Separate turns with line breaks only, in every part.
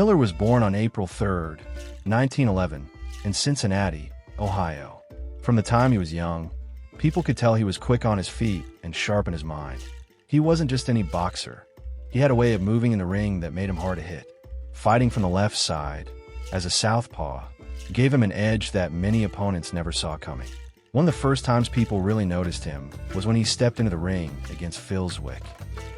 Miller was born on April 3, 1911, in Cincinnati, Ohio. From the time he was young, people could tell he was quick on his feet and sharp in his mind. He wasn't just any boxer. He had a way of moving in the ring that made him hard to hit. Fighting from the left side, as a southpaw, gave him an edge that many opponents never saw coming. One of the first times people really noticed him was when he stepped into the ring against Phil Zwick.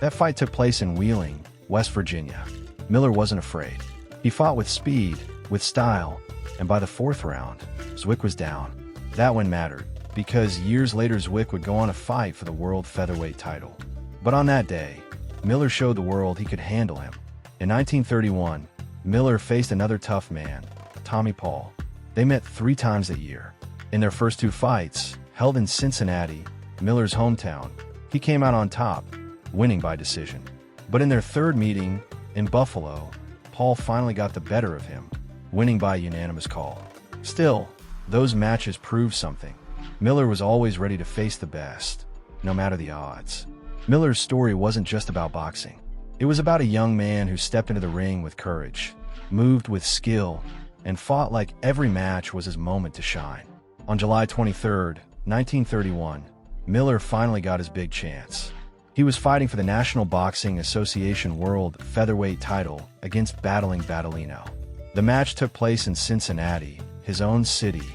That fight took place in Wheeling, West Virginia. Miller wasn't afraid. He fought with speed, with style, and by the fourth round, Zwick was down. That one mattered, because years later Zwick would go on to fight for the world featherweight title. But on that day, Miller showed the world he could handle him. In 1931, Miller faced another tough man, Tommy Paul. They met 3 times that year. In their first 2 fights, held in Cincinnati, Miller's hometown, he came out on top, winning by decision. But in their third meeting, in Buffalo, Paul finally got the better of him, winning by unanimous call. Still, those matches proved something. Miller was always ready to face the best, no matter the odds. Miller's story wasn't just about boxing. It was about a young man who stepped into the ring with courage, moved with skill, and fought like every match was his moment to shine. On July 23, 1931, Miller finally got his big chance. He was fighting for the National Boxing Association World Featherweight title against battling Battolino. The match took place in Cincinnati, his own city,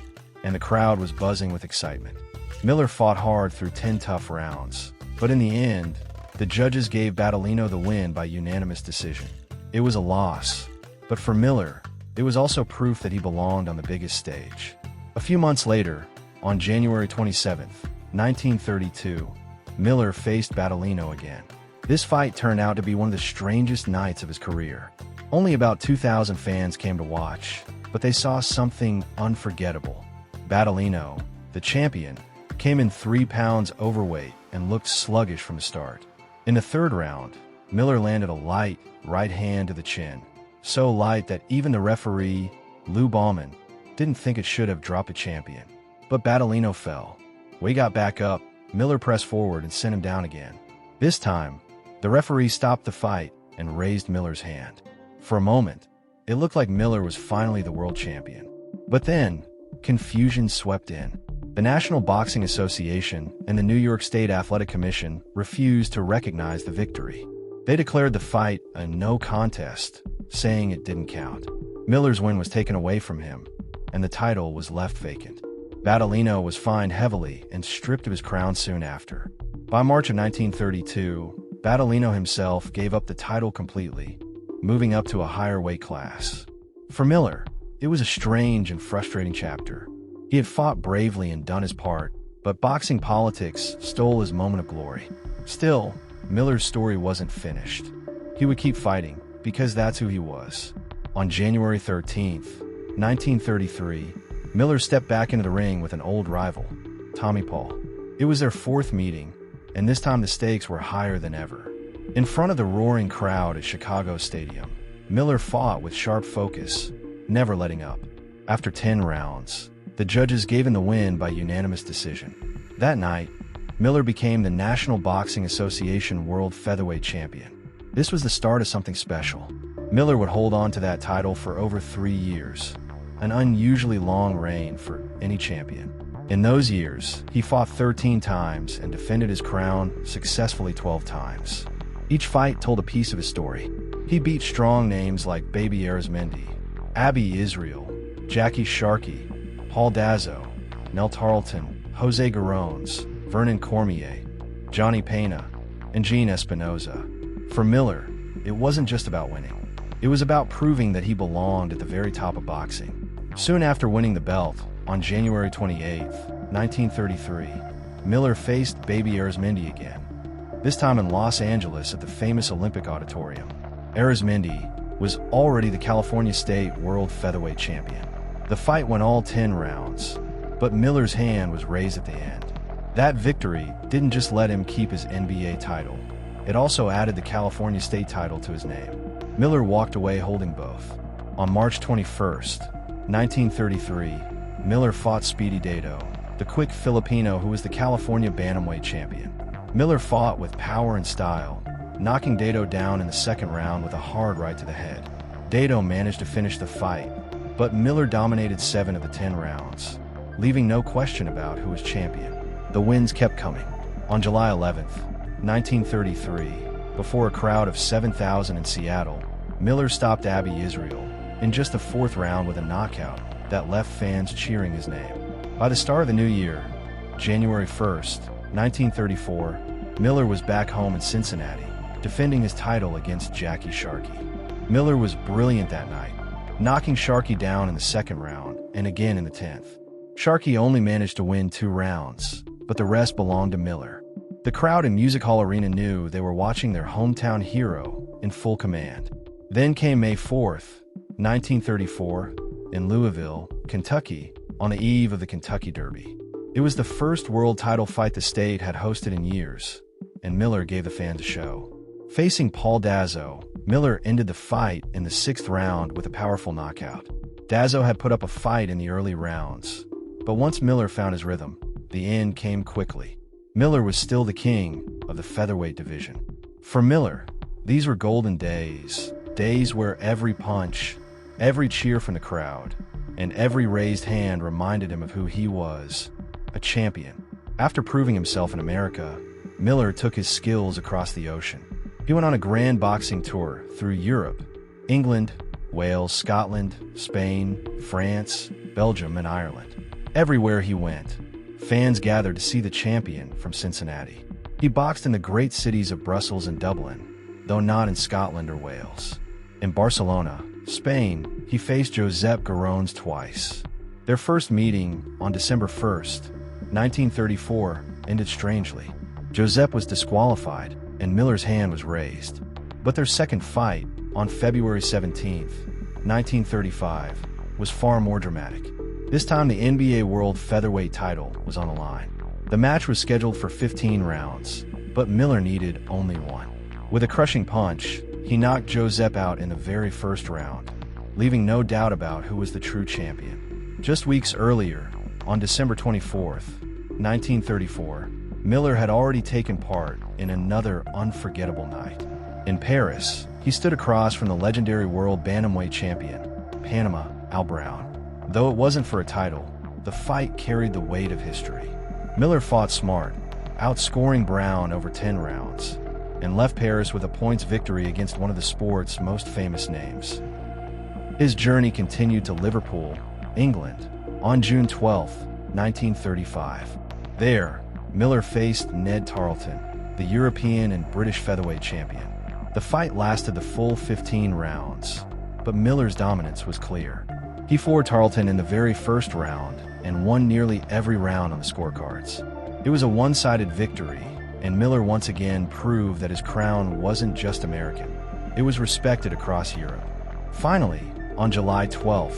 and the crowd was buzzing with excitement. Miller fought hard through 10 tough rounds, but in the end, the judges gave Battolino the win by unanimous decision. It was a loss, but for Miller, it was also proof that he belonged on the biggest stage. A few months later, on January 27, 1932, Miller faced Battolino again. This fight turned out to be one of the strangest nights of his career. Only about 2,000 fans came to watch, but they saw something unforgettable. Battolino, the champion, came in 3 pounds overweight and looked sluggish from the start. In the third round, Miller landed a light right hand to the chin, so light that even the referee, Lou Ballman, didn't think it should have dropped a champion. But Battolino fell. When he got back up, Miller pressed forward and sent him down again. This time, the referee stopped the fight and raised Miller's hand. For a moment, it looked like Miller was finally the world champion. But then, confusion swept in. The National Boxing Association and the New York State Athletic Commission refused to recognize the victory. They declared the fight a no contest, saying it didn't count. Miller's win was taken away from him, and the title was left vacant. Battolino was fined heavily and stripped of his crown soon after. By March of 1932, Battolino himself gave up the title completely, moving up to a higher weight class. For Miller, it was a strange and frustrating chapter. He had fought bravely and done his part, but boxing politics stole his moment of glory. Still, Miller's story wasn't finished. He would keep fighting, because that's who he was. On January 13, 1933, Miller stepped back into the ring with an old rival, Tommy Paul. It was their 4th meeting, and this time the stakes were higher than ever. In front of the roaring crowd at Chicago Stadium, Miller fought with sharp focus, never letting up. After 10 rounds, the judges gave him the win by unanimous decision. That night, Miller became the National Boxing Association World Featherweight Champion. This was the start of something special. Miller would hold on to that title for over 3 years, an unusually long reign for any champion. In those years, he fought 13 times and defended his crown successfully 12 times. Each fight told a piece of his story. He beat strong names like Baby Arizmendi, Abby Israel, Jackie Sharkey, Paul Dazzo, Nell Tarleton, Jose Garones, Vernon Cormier, Johnny Pena, and Gene Espinoza. For Miller, it wasn't just about winning. It was about proving that he belonged at the very top of boxing. Soon after winning the belt, on January 28, 1933, Miller faced Baby Arizmendi again, this time in Los Angeles at the famous Olympic Auditorium. Arizmendi was already the California State World Featherweight Champion. The fight went all 10 rounds, but Miller's hand was raised at the end. That victory didn't just let him keep his NBA title, it also added the California State title to his name. Miller walked away holding both. On March 21, 1933, Miller fought Speedy Dado, the quick Filipino who was the California Bantamweight champion. Miller fought with power and style, knocking Dado down in the second round with a hard right to the head. Dado managed to finish the fight, but Miller dominated 7 of the 10 rounds, leaving no question about who was champion. The wins kept coming. On July 11th, 1933, before a crowd of 7,000 in Seattle, Miller stopped Abi Israel in just the 4th round with a knockout that left fans cheering his name. By the start of the new year, January 1st, 1934, Miller was back home in Cincinnati, defending his title against Jackie Sharkey. Miller was brilliant that night, knocking Sharkey down in the 2nd round and again in the 10th. Sharkey only managed to win 2 rounds, but the rest belonged to Miller. The crowd in Music Hall Arena knew they were watching their hometown hero in full command. Then came May 4th, 1934, in Louisville, Kentucky, on the eve of the Kentucky Derby. It was the first world title fight the state had hosted in years, and Miller gave the fans a show. Facing Paul Dazzo, Miller ended the fight in the 6th round with a powerful knockout. Dazzo had put up a fight in the early rounds, but once Miller found his rhythm, the end came quickly. Miller was still the king of the featherweight division. For Miller, these were golden days, days where every punch, every cheer from the crowd, and every raised hand reminded him of who he was, a champion. After proving himself in America, Miller took his skills across the ocean. He went on a grand boxing tour through Europe, England, Wales, Scotland, Spain, France, Belgium, and Ireland. Everywhere he went, fans gathered to see the champion from Cincinnati. He boxed in the great cities of Brussels and Dublin, though not in Scotland or Wales. In Barcelona, Spain, he faced Josep Garrones twice. Their first meeting on December 1st, 1934, ended strangely. Josep was disqualified, and Miller's hand was raised. But their second fight, on February 17th, 1935, was far more dramatic. This time the NBA World Featherweight title was on the line. The match was scheduled for 15 rounds, but Miller needed only 1. With a crushing punch, he knocked Josep out in the very first round, leaving no doubt about who was the true champion. Just weeks earlier, on December 24th, 1934, Miller had already taken part in another unforgettable night. In Paris, he stood across from the legendary world bantamweight champion, Panama Al Brown. Though it wasn't for a title, the fight carried the weight of history. Miller fought smart, outscoring Brown over 10 rounds, and left Paris with a points victory against one of the sport's most famous names. His journey continued to Liverpool, England, on June 12, 1935. There, Miller faced Ned Tarleton, the European and British featherweight champion. The fight lasted the full 15 rounds, but Miller's dominance was clear. He floored Tarleton in the very first round and won nearly every round on the scorecards. It was a one-sided victory, and Miller once again proved that his crown wasn't just American. It was respected across Europe. Finally, on July 12,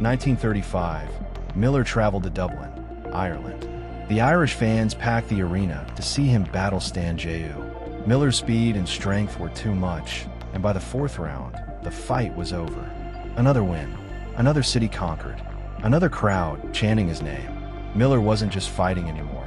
1935, Miller traveled to Dublin, Ireland. The Irish fans packed the arena to see him battle Stan Jau. Miller's speed and strength were too much, and by the 4th round, the fight was over. Another win. Another city conquered, another crowd chanting his name. Miller wasn't just fighting anymore.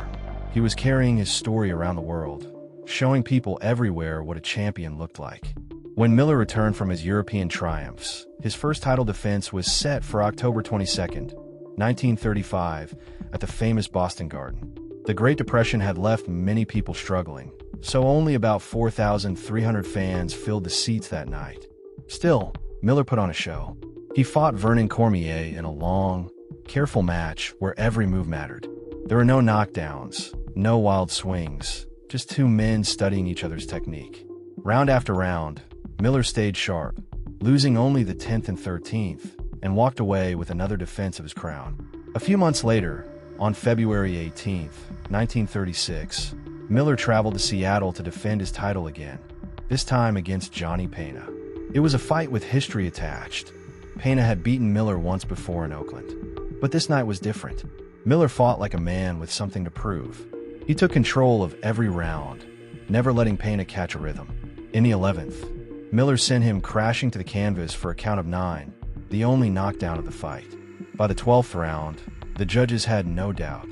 He was carrying his story around the world, showing people everywhere what a champion looked like. When Miller returned from his European triumphs, his first title defense was set for October 22, 1935, at the famous Boston Garden. The Great Depression had left many people struggling, so only about 4,300 fans filled the seats that night. Still, Miller put on a show. He fought Vernon Cormier in a long, careful match where every move mattered. There were no knockdowns, no wild swings, just 2 men studying each other's technique. Round after round, Miller stayed sharp, losing only the 10th and 13th, and walked away with another defense of his crown. A few months later, on February 18, 1936, Miller traveled to Seattle to defend his title again, this time against Johnny Pena. It was a fight with history attached. Pena had beaten Miller once before in Oakland. But this night was different. Miller fought like a man with something to prove. He took control of every round, never letting Pena catch a rhythm. In the 11th, Miller sent him crashing to the canvas for a count of 9, the only knockdown of the fight. By the 12th round, the judges had no doubt.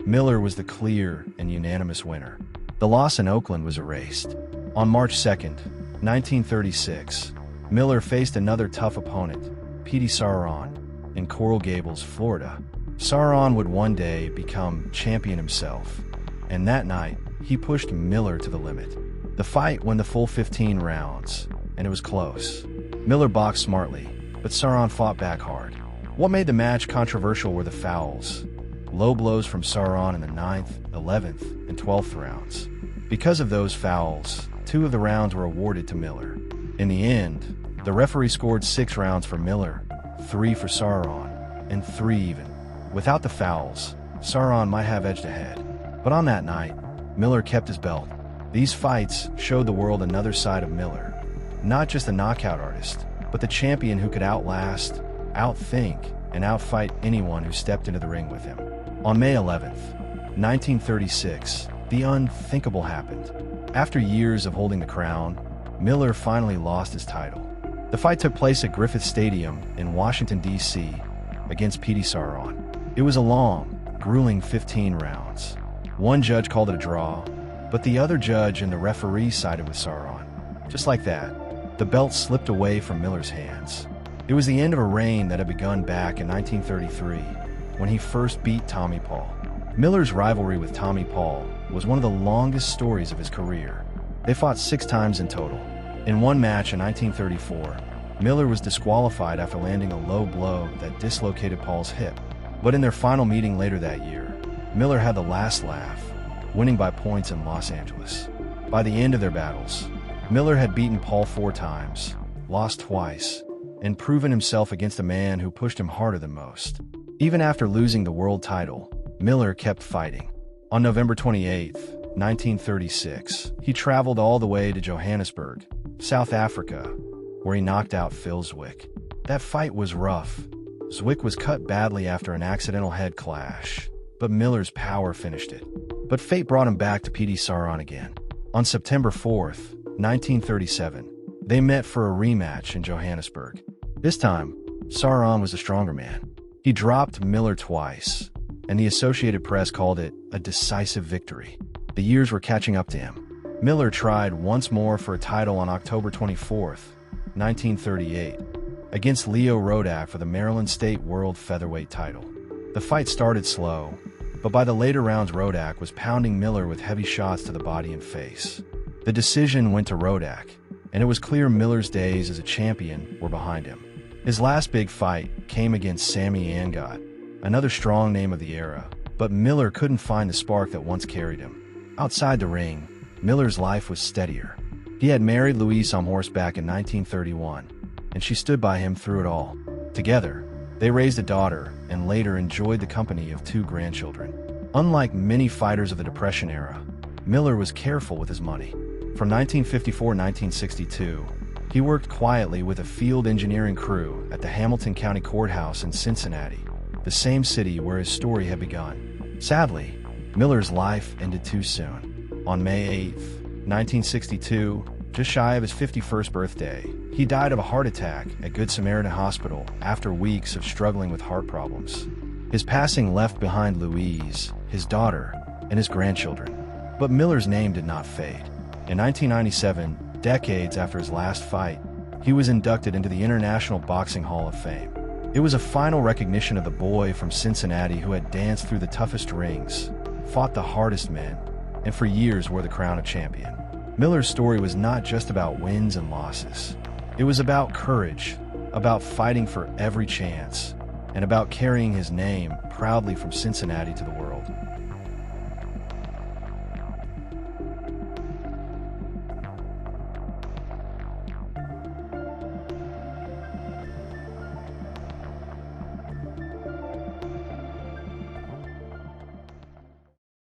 Miller was the clear and unanimous winner. The loss in Oakland was erased. On March 2, 1936, Miller faced another tough opponent, Petey Sauron, in Coral Gables, Florida. Sauron would one day become champion himself, and that night, he pushed Miller to the limit. The fight went the full 15 rounds, and it was close. Miller boxed smartly, but Sauron fought back hard. What made the match controversial were the fouls. Low blows from Sauron in the 9th, 11th, and 12th rounds. Because of those fouls, 2 of the rounds were awarded to Miller. In the end, the referee scored 6 rounds for Miller, 3 for Sauron, and 3 even. Without the fouls, Sauron might have edged ahead. But on that night, Miller kept his belt. These fights showed the world another side of Miller. Not just a knockout artist, but the champion who could outlast, outthink, and outfight anyone who stepped into the ring with him. On May 11th, 1936, the unthinkable happened. After years of holding the crown, Miller finally lost his title. The fight took place at Griffith Stadium in Washington, D.C. against Petey Sauron. It was a long, grueling 15 rounds. One judge called it a draw, but the other judge and the referee sided with Sauron. Just like that, the belt slipped away from Miller's hands. It was the end of a reign that had begun back in 1933, when he first beat Tommy Paul. Miller's rivalry with Tommy Paul was one of the longest stories of his career. They fought 6 times in total. In one match in 1934, Miller was disqualified after landing a low blow that dislocated Paul's hip. But in their final meeting later that year, Miller had the last laugh, winning by points in Los Angeles. By the end of their battles, Miller had beaten Paul 4 times, lost twice, and proven himself against a man who pushed him harder than most. Even after losing the world title, Miller kept fighting. On November 28, 1936, he traveled all the way to Johannesburg, South Africa, where he knocked out Phil Zwick. That fight was rough. Zwick was cut badly after an accidental head clash, but Miller's power finished it. But fate brought him back to Petey Sauron again. On September 4th, 1937, they met for a rematch in Johannesburg. This time, Sauron was the stronger man. He dropped Miller twice, and the Associated Press called it a decisive victory. The years were catching up to him. Miller tried once more for a title on October 24th, 1938, against Leo Rodak for the Maryland State World Featherweight title. The fight started slow, but by the later rounds Rodak was pounding Miller with heavy shots to the body and face. The decision went to Rodak, and it was clear Miller's days as a champion were behind him. His last big fight came against Sammy Angot, another strong name of the era, but Miller couldn't find the spark that once carried him. Outside the ring, Miller's life was steadier. He had married Louise on horseback in 1931, and she stood by him through it all. Together, they raised a daughter and later enjoyed the company of 2 grandchildren. Unlike many fighters of the Depression era, Miller was careful with his money. From 1954-1962, he worked quietly with a field engineering crew at the Hamilton County Courthouse in Cincinnati, the same city where his story had begun. Sadly, Miller's life ended too soon. On May 8, 1962, just shy of his 51st birthday, he died of a heart attack at Good Samaritan Hospital after weeks of struggling with heart problems. His passing left behind Louise, his daughter, and his grandchildren. But Miller's name did not fade. In 1997, decades after his last fight, he was inducted into the International Boxing Hall of Fame. It was a final recognition of the boy from Cincinnati who had danced through the toughest rings, fought the hardest men, and for years wore the crown of champion. Miller's story was not just about wins and losses. It was about courage, about fighting for every chance, and about carrying his name proudly from Cincinnati to the world.